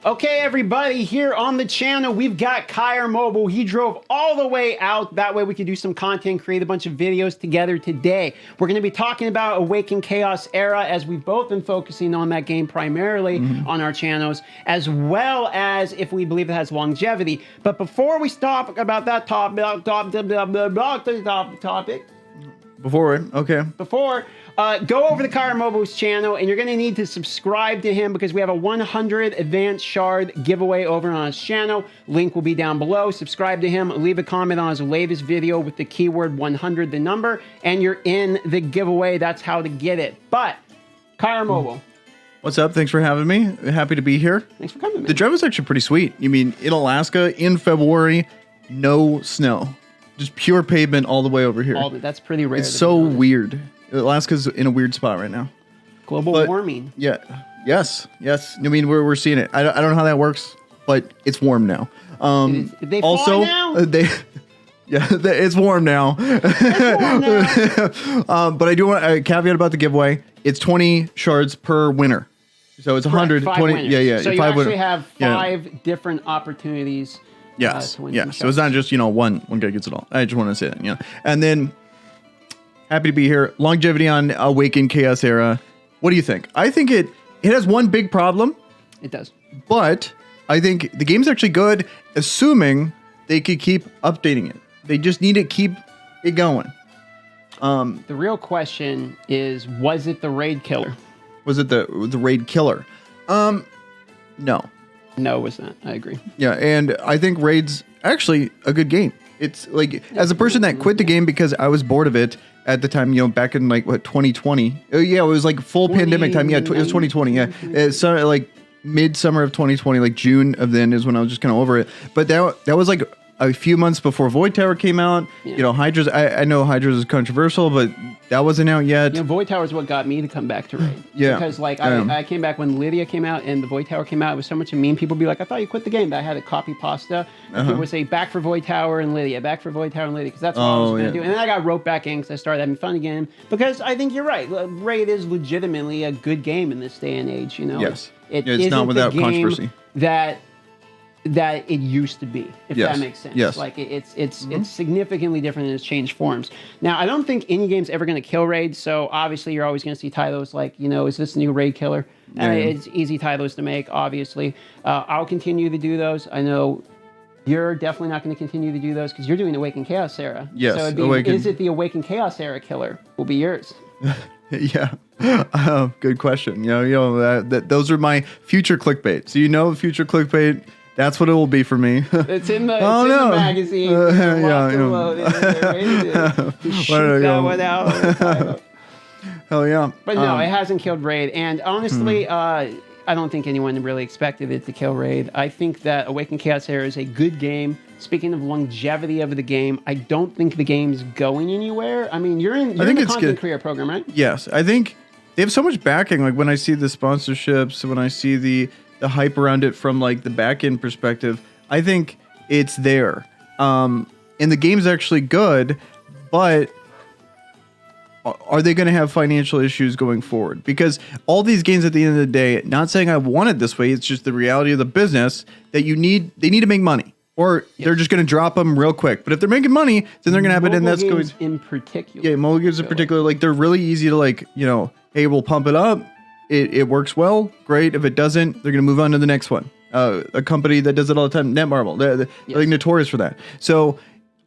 Okay, everybody, here on the channel, we've got Kyr Mobile. He drove all the way out. That way we could do some content, create a bunch of videos together today. We're going to be talking about Awaken Chaos Era, as we've both been focusing on that game primarily on our channels, as well as if we believe it has longevity. But before we stop about that topic, go over to Kyr Mobile's channel, and you're going to need to subscribe to him because we have a 100 advanced shard giveaway over on his channel. Link will be down below. Subscribe to him, leave a comment on his latest video with the keyword 100, the number, and you're in the giveaway. That's how to get it. But Kyr Mobile. What's up? Thanks for having me. Happy to be here. Thanks for coming, man. The drive was actually pretty sweet. You mean, in Alaska, in February, no snow. Just pure pavement all the way over here. That's pretty rare. It's so weird. Alaska's in a weird spot right now. Global warming. Yeah. Yes. I mean, we're seeing it. I don't know how that works, but it's warm now. Did they also, fly now? It's warm now. But I do want a caveat about the giveaway. It's 20 shards per winner. So it's 120. Yeah. So you actually have five different opportunities. Yes. To win So it's not just, one guy gets it all. I just want to say that, And then happy to be here. Longevity on Awaken Chaos Era. What do you think? I think it has one big problem. It does. But I think the game's actually good, assuming they could keep updating it. They just need to keep it going. The real question is, was it the raid killer? Was it the raid killer? No. No, it was not. I agree. Yeah, and I think Raid's actually a good game. It's like, as a person that quit the game because I was bored of it at the time, back in 2020. Yeah, it was like full pandemic time. Yeah, it was 2020. Yeah, it's like midsummer of 2020, like June of then is when I was just kind of over it. But that was like a few months before Void Tower came out. Yeah. Hydra's. I know Hydra's is controversial, but that wasn't out yet. Void Tower is what got me to come back to Raid. Yeah. Because I came back when Lydia came out and the Void Tower came out. It was so much a meme. People would be like, I thought you quit the game. But I had a copy pasta. And people would say, back for Void Tower and Lydia, back for Void Tower and Lydia. Because that's what I was going to do. And then I got roped back in because I started having fun again. Because I think you're right. Raid is legitimately a good game in this day and age. Yes. It's not without controversy. That it used to be, if that makes sense. Yes. Like it's significantly different and it's changed forms. Now, I don't think any game's ever going to kill Raid, so obviously you're always going to see titles like, is this the new Raid killer? It's easy titles to make, obviously. I'll continue to do those. I know you're definitely not going to continue to do those because you're doing Awaken Chaos Era. Yes, so is it the Awaken Chaos Era killer will be yours? Yeah. Good question. Those are my future clickbait. So future clickbait. That's what it will be for me. It's in the, the magazine. Shoot that one out. Hell yeah. But no, it hasn't killed Raid. And honestly, I don't think anyone really expected it to kill Raid. I think that Awaken Chaos Era is a good game. Speaking of longevity of the game, I don't think the game's going anywhere. I mean, you're in the content creator program, right? Yes. I think they have so much backing. Like when I see the sponsorships, when I see the hype around it from like the back end perspective, I think it's there. And the game's actually good, but are they going to have financial issues going forward? Because all these games at the end of the day, not saying I want it this way, it's just the reality of the business that they need to make money. Or they're just going to drop them real quick. But if they're making money, then they're going to have it, and that's going in particular. Yeah, mobile games in particular, like they're really easy to hey, we'll pump it up. It works well, great. If it doesn't, they're going to move on to the next one. A company that does it all the time, Netmarble, they're like notorious for that. So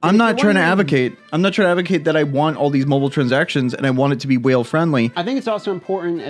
I'm not trying to advocate that I want all these mobile transactions and I want it to be whale friendly. I think it's also important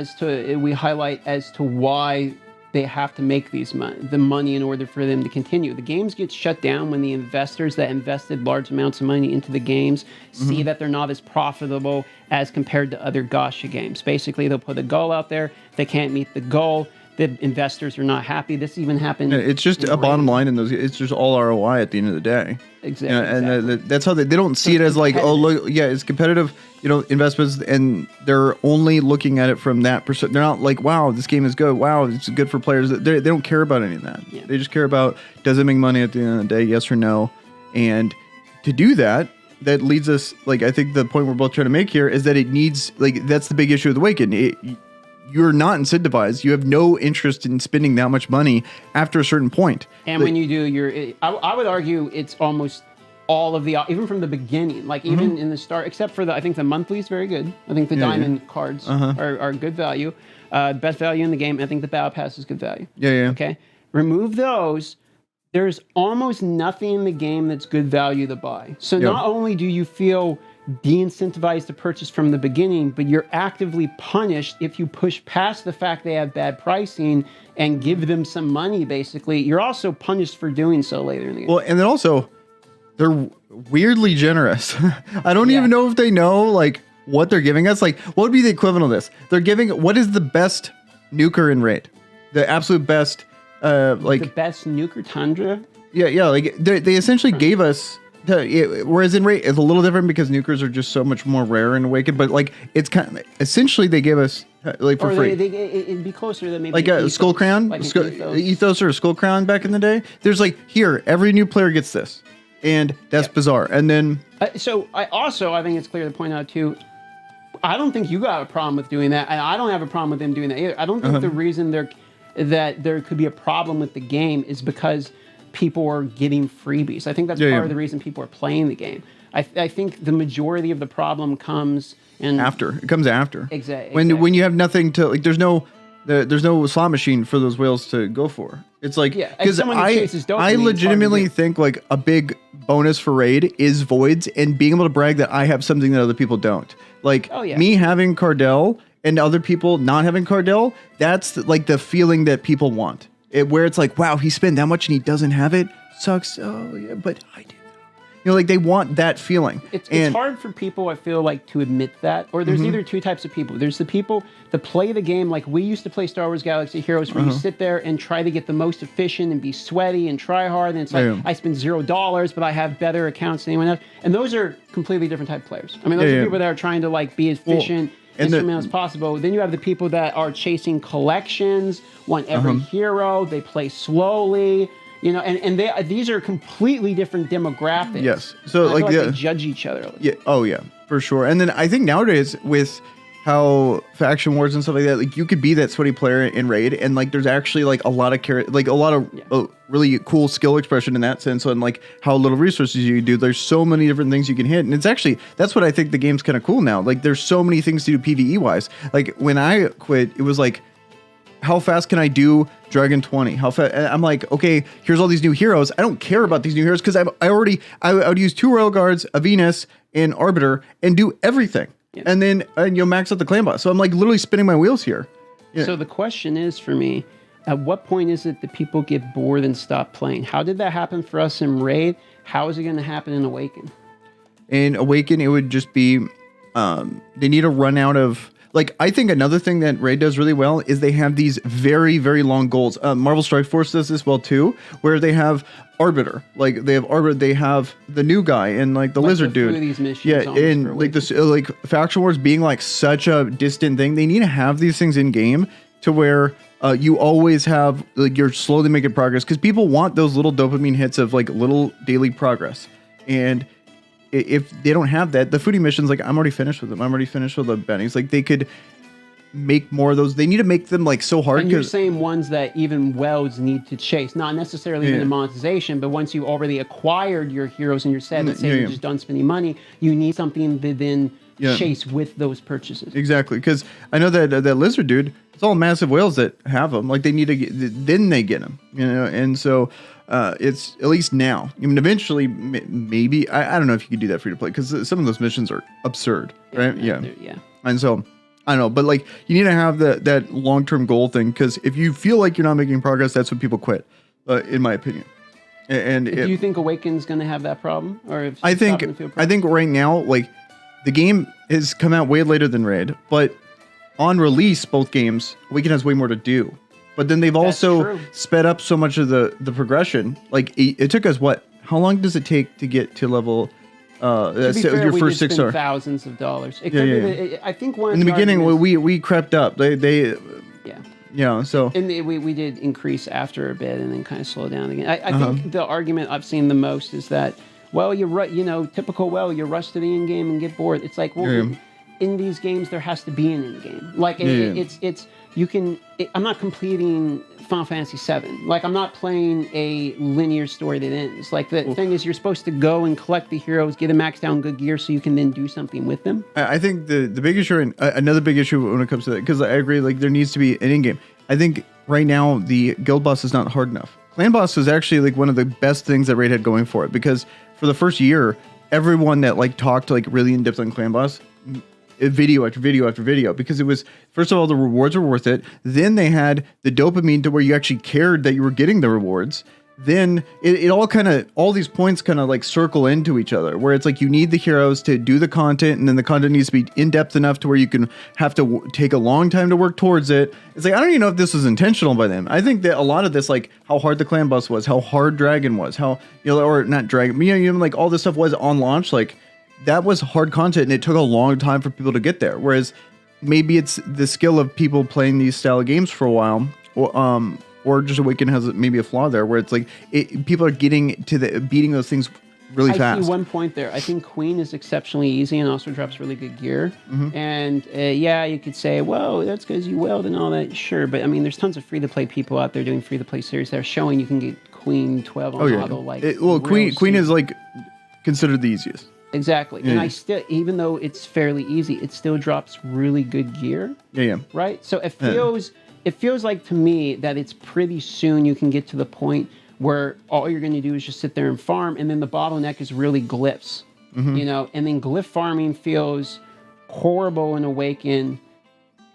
we highlight as to why they have to make the money in order for them to continue. The games get shut down when the investors that invested large amounts of money into the games see that they're not as profitable as compared to other gacha games. Basically, they'll put a goal out there. If they can't meet the goal, the investors are not happy. This even happened. It's just a bottom line in those. It's just all ROI at the end of the day. Exactly. And that's how they don't see it as like, oh, look, it's competitive, investments, and they're only looking at it from that perspective. They're not like, wow, this game is good. Wow, it's good for players. They don't care about any of that. Yeah. They just care about, does it make money at the end of the day? Yes or no? And to do that, that leads us, like, I think the point we're both trying to make here is that it needs, like, that's the big issue with Awaken. you're not incentivized. You have no interest in spending that much money after a certain point. And when you do, I would argue it's almost all of the, even from the beginning, like even in the start, except for I think the monthly is very good. I think the diamond cards are good value, best value in the game. I think the battle pass is good value. Okay, remove those. There's almost nothing in the game that's good value to buy. So not only do you feel de-incentivized to purchase from the beginning, but you're actively punished if you push past the fact they have bad pricing and give them some money. Basically, you're also punished for doing so later in the game. Well, and then also, they're weirdly generous. I don't even know if they know like what they're giving us. Like, what would be the equivalent of this? They're giving, what is the best nuker in raid? The absolute best, like the best nuker tundra. Yeah. Like they essentially gave us. Whereas in raid, it's a little different because nukers are just so much more rare in Awaken. But like, it's kind of essentially they gave us like for free. It'd be closer than maybe like a Skull Crown, like Ethos or a Skull Crown back in the day. There's like here, every new player gets this. And that's bizarre. And then... so I think it's clear to point out too, I don't think you got a problem with doing that. And I don't have a problem with them doing that either. I don't think the reason that there could be a problem with the game is because people are getting freebies. I think that's part of the reason people are playing the game. I think the majority of the problem comes... after. It comes after. Exactly. When you have nothing to... Like, there's no slot machine for those whales to go for. It's like, because I legitimately think like a big bonus for raid is voids and being able to brag that I have something that other people don't. Like me having Cardell and other people not having Cardell, that's like the feeling that people want. Where it's like, wow, he spent that much and he doesn't have it. Sucks. Oh yeah, but I do. You know, like they want that feeling. It's hard for people, I feel like, to admit that. Or there's either two types of people. There's the people that play the game like we used to play Star Wars Galaxy Heroes, where you sit there and try to get the most efficient and be sweaty and try hard. And it's like, I spend $0, but I have better accounts than anyone else. And those are completely different type of players. I mean, those are people that are trying to like be as efficient as possible. Then you have the people that are chasing collections, want every hero. They play slowly. You know, and these are completely different demographics. Yes. So like they judge each other. Yeah. Oh yeah, for sure. And then I think nowadays with how faction wars and stuff like that, like you could be that sweaty player in raid, and like there's actually like a lot of really cool skill expression in that sense, and like how little resources you do. There's so many different things you can hit, and it's actually that's what I think the game's kind of cool now. Like there's so many things to do PvE wise. Like when I quit, it was like, how fast can I do Dragon 20? How fast? I'm like, okay, here's all these new heroes. I don't care about these new heroes because I would use 2 Royal Guards, a Venus, and Arbiter, and do everything. Yeah. And then max out the clan boss. So I'm like literally spinning my wheels here. Yeah. So the question is for me, at what point is it that people get bored and stop playing? How did that happen for us in Raid? How is it going to happen in Awaken? In Awaken, it would just be they need to run out of... Like, I think another thing that Raid does really well is they have these very, very long goals. Marvel Strike Force does this well, too, where they have Arbiter. Like, they have the new guy and, like, the lizard dude. These missions and, like, this, like, Faction Wars being, like, such a distant thing. They need to have these things in-game to where you always have, like, you're slowly making progress. Because people want those little dopamine hits of, like, little daily progress. And... if they don't have that, the foodie missions, like I'm already finished with them. I'm already finished with the bennies. Like they could make more of those. They need to make them like so hard. And you're saying ones that even welds need to chase, not necessarily even the monetization, but once you've already acquired your heroes and your set, let's say you're just done spending money, you need something to then chase with those purchases. Exactly, because I know that that lizard dude, it's all massive whales that have them. Like they need to get, then they get them, you know, and so. It's at least now. I mean, eventually, maybe I don't know if you could do that free to play because some of those missions are absurd, right? Yeah. And so I don't know, but like you need to have that long term goal thing because if you feel like you're not making progress, that's when people quit, in my opinion. And do you think Awaken's going to have that problem, or if I think right now, like the game has come out way later than Raid, but on release, both games, Awaken has way more to do. But then they've also sped up so much of the progression. Like it took us what? How long does it take to get to level? Your first 6 star. Thousands of dollars. It could be I think one. In the beginning, we crept up. They. Yeah. So. And we did increase after a bit and then kind of slow down again. I think the argument I've seen the most is that typical you rush to the end game and get bored. It's like in these games there has to be an end game. Like it's I'm not completing Final Fantasy VII. Like, I'm not playing a linear story that ends. Like, the thing is, you're supposed to go and collect the heroes, get them maxed out in good gear so you can then do something with them. I think the big issue, and another big issue when it comes to that, because I agree, like, there needs to be an in-game. I think right now the guild boss is not hard enough. Clan boss was actually like one of the best things that Raid had going for it, because for the first year, everyone that like talked like really in depth on clan boss, video after video after video, because it was, first of all, the rewards were worth it. Then they had the dopamine to where you actually cared that you were getting the rewards. Then it all kind of, all these points kind of like circle into each other, where it's like you need the heroes to do the content, and then the content needs to be in depth enough to where you can have to take a long time to work towards it. It's like, I don't even know if this was intentional by them. I think that a lot of this, like how hard the clan boss was, how hard Dragon was, how, you know, or not Dragon, you know, like all this stuff was on launch, like that was hard content, and it took a long time for people to get there. Whereas maybe it's the skill of people playing these style of games for a while, or just Awaken has maybe a flaw there, where it's like people are getting to the beating those things really fast. I see one point there. I think Queen is exceptionally easy and also drops really good gear. And yeah, you could say, well, that's because you weld and all that. Sure, but I mean, there's tons of free-to-play people out there doing free-to-play series that are showing you can get Queen 12 on model. Like, Queen is like considered the easiest. Exactly. And I still, even though it's fairly easy, it still drops really good gear. Right? So it feels like to me that it's pretty soon you can get to the point where all you're going to do is just sit there and farm, and then the bottleneck is really glyphs. You know, and then glyph farming feels horrible in Awaken.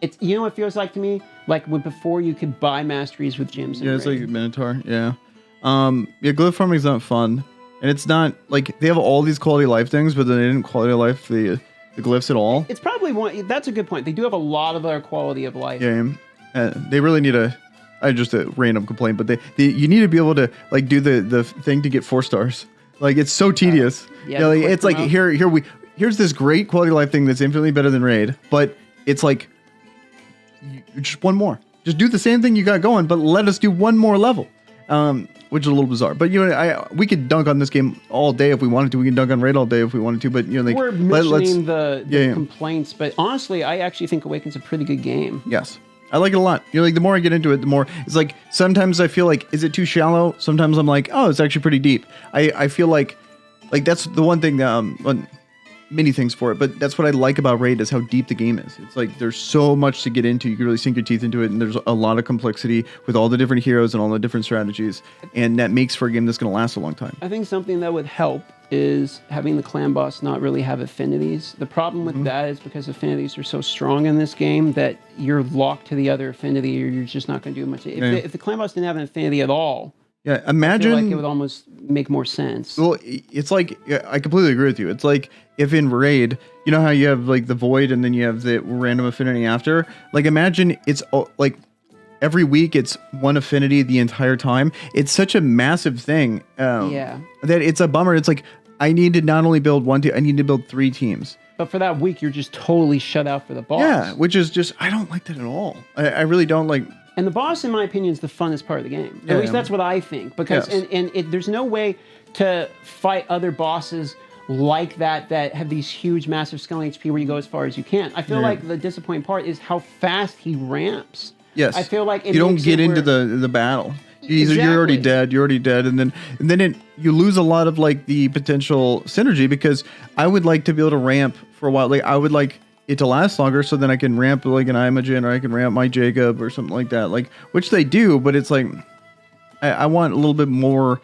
It's, you know what it feels like to me? Like when before you could buy masteries with gems. Yeah, it's like Minotaur. Yeah. Glyph farming is not fun. And it's not like they have all these quality of life things, but then they didn't quality of life the glyphs at all. It's probably one. That's a good point. They do have a lot of their quality of life. Yeah, they really need just a random complaint, but you need to be able to like do the thing to get 4 stars. Like it's so tedious. Yeah, you know, like, it's like here's this great quality of life thing that's infinitely better than Raid, but it's like just one more. Just do the same thing you got going, but let us do one more level. Which is a little bizarre, but you know, we could dunk on this game all day if we wanted to. We can dunk on Raid all day if we wanted to, but you know, we're mentioning the complaints, but honestly, I actually think Awaken's a pretty good game. Yes, I like it a lot. You know, like the more I get into it, the more it's like sometimes I feel like, is it too shallow? Sometimes I'm like, oh, it's actually pretty deep. I feel like that's the one thing many things for it, but that's what I like about Raid is how deep the game is. It's like there's so much to get into. You can really sink your teeth into it, and there's a lot of complexity with all the different heroes and all the different strategies, and that makes for a game that's going to last a long time. I think something that would help is having the clan boss not really have affinities. The problem with that is because affinities are so strong in this game that you're locked to the other affinity, or you're just not going to do much. If the clan boss didn't have an affinity at all, yeah, imagine, I feel like it would almost make more sense. Well, it's like, I completely agree with you. It's like if in Raid, you know how you have like the void and then you have the random affinity after? Like imagine it's like every week it's one affinity the entire time. It's such a massive thing that it's a bummer. It's like I need to not only build one team, I need to build 3 teams. But for that week, you're just totally shut out for the boss. Yeah, which is just, I don't like that at all. I really don't like. And the boss, in my opinion, is the funnest part of the game. At least that's what I think. Because there's no way to fight other bosses like that have these huge, massive scaling HP where you go as far as you can. I feel like the disappointing part is how fast he ramps. Yes. I feel like you don't get into the battle. You're already dead. You're already dead, and then you lose a lot of like the potential synergy, because I would like to be able to ramp for a while. Like I would like it to last longer, so then I can ramp like an Imogen, or I can ramp my Jacob or something like that. Like, which they do, but it's like I want a little bit more,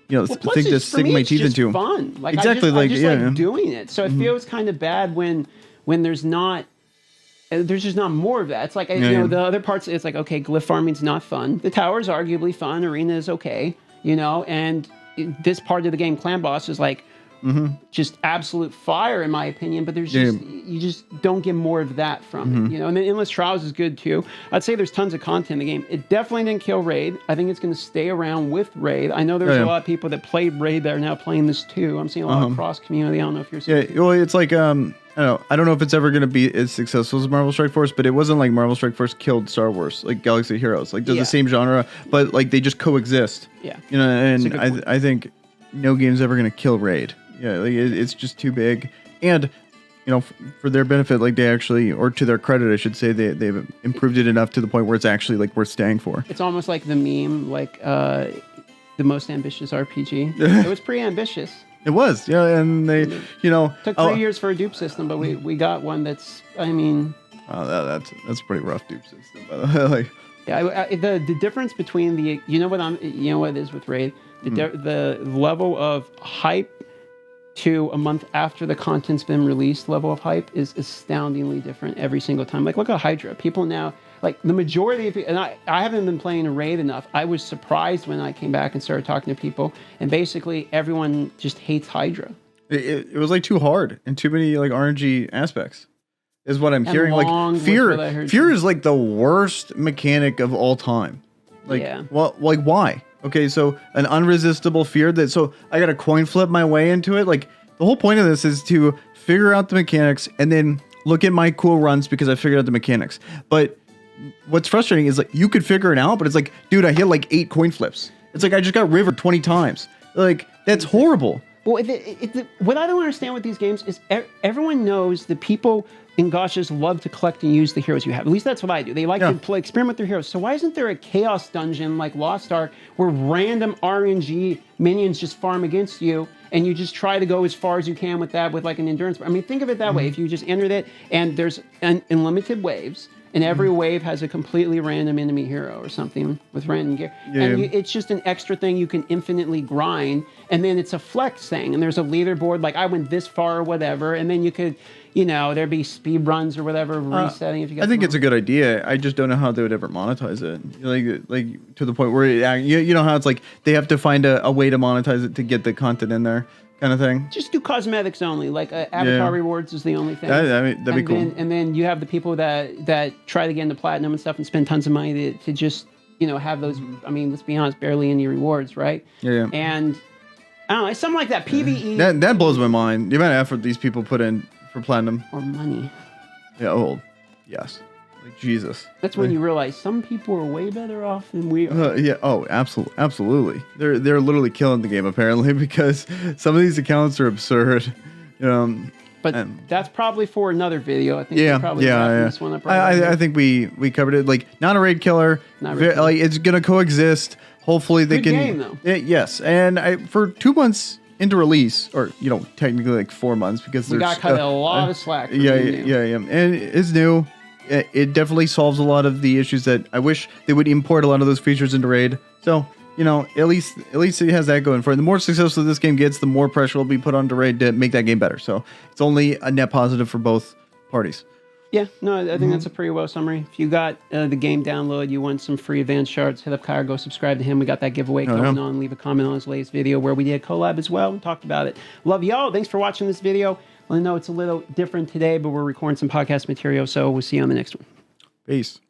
you know, thing to sink my teeth into. Fun, like exactly, I just like doing it. So it feels kind of bad when there's just not more of that. It's like, you know, the other parts, it's like, okay, glyph farming's not fun. The tower's arguably fun. Arena is okay, you know, and this part of the game, clan boss, is like just absolute fire in my opinion, but there's just, you just don't get more of that from it, you know. And then Endless Trials is good too. I'd say there's tons of content in the game. It definitely didn't kill Raid. I think it's going to stay around with Raid. I know there's a lot of people that played Raid that are now playing this too. I'm seeing a lot of cross community. I don't know if you're seeing well, it's like I don't know if it's ever going to be as successful as Marvel Strike Force, but it wasn't like Marvel Strike Force killed Star Wars, like Galaxy of Heroes. Like they're the same genre, but like they just coexist. Yeah, you know, and I think no game's ever going to kill Raid. Yeah, like it's just too big. And for their benefit, like they actually, or to their credit, I should say, they've improved it enough to the point where it's actually like worth staying for. It's almost like the meme, like the most ambitious RPG. It was pretty ambitious. It was, yeah, and they, took 3 years for a dupe system, but we got one that's, I mean, that's a pretty rough dupe system, by the way. Like, yeah, the difference between what it is with Raid, the level of hype to a month after the content's been released, level of hype is astoundingly different every single time. Like, look at Hydra. People now, like the majority of people, and I haven't been playing Raid enough. I was surprised when I came back and started talking to people, and basically everyone just hates Hydra. It was like too hard and too many like RNG aspects, is what I'm hearing. Like fear is like the worst mechanic of all time. Like, well, like why? Okay, so an unresistible fear so I got to coin flip my way into it. Like the whole point of this is to figure out the mechanics and then look at my cool runs because I figured out the mechanics. But what's frustrating is like you could figure it out, but it's like, dude, I hit like 8 coin flips. It's like I just got rivered 20 times. Like that's horrible. Well, what I don't understand with these games is everyone knows the people in gachas love to collect and use the heroes you have. At least that's what I do. They like to experiment with their heroes. So why isn't there a chaos dungeon like Lost Ark where random RNG minions just farm against you and you just try to go as far as you can with that with like an endurance? I mean, think of it that way. If you just entered it and there's unlimited waves, and every wave has a completely random enemy hero or something with random gear. It's just an extra thing you can infinitely grind. And then it's a flex thing. And there's a leaderboard, like I went this far or whatever. And then you could, there'd be speed runs or whatever, resetting if you got I think it's a good idea. I just don't know how they would ever monetize it. Like to the point where, you know how it's like they have to find a way to monetize it to get the content in there. Kind of thing. Just do cosmetics only. Like avatar rewards is the only thing. That'd be cool. And then you have the people that try to get into platinum and stuff and spend tons of money to just have those. I mean, let's be honest, barely any rewards, right? Yeah. And I don't know, something like that. PVE. That blows my mind. The amount of effort these people put in for platinum or money. Yeah. Oh, yes. Like Jesus. That's when you realize some people are way better off than we are. Yeah. Oh, absolutely. They're literally killing the game apparently because some of these accounts are absurd. But that's probably for another video. I think this one up right I think we covered it. Like not a raid killer. Like it's gonna coexist. Hopefully they can. Game, though. Yes, and for 2 months into release, or technically like 4 months because we got cut a lot of slack. Yeah, and it's new. It definitely solves a lot of the issues that I wish they would import a lot of those features into Raid. So, at least it has that going for it. The more successful this game gets, the more pressure will be put onto Raid to make that game better. So it's only a net positive for both parties. Yeah, no, I think that's a pretty well summary. If you got the game download, you want some free advanced shards, hit up Kyra, go subscribe to him. We got that giveaway going on. Leave a comment on his latest video where we did a collab as well and talked about it. Love y'all. Thanks for watching this video. I know it's a little different today, but we're recording some podcast material, so we'll see you on the next one. Peace.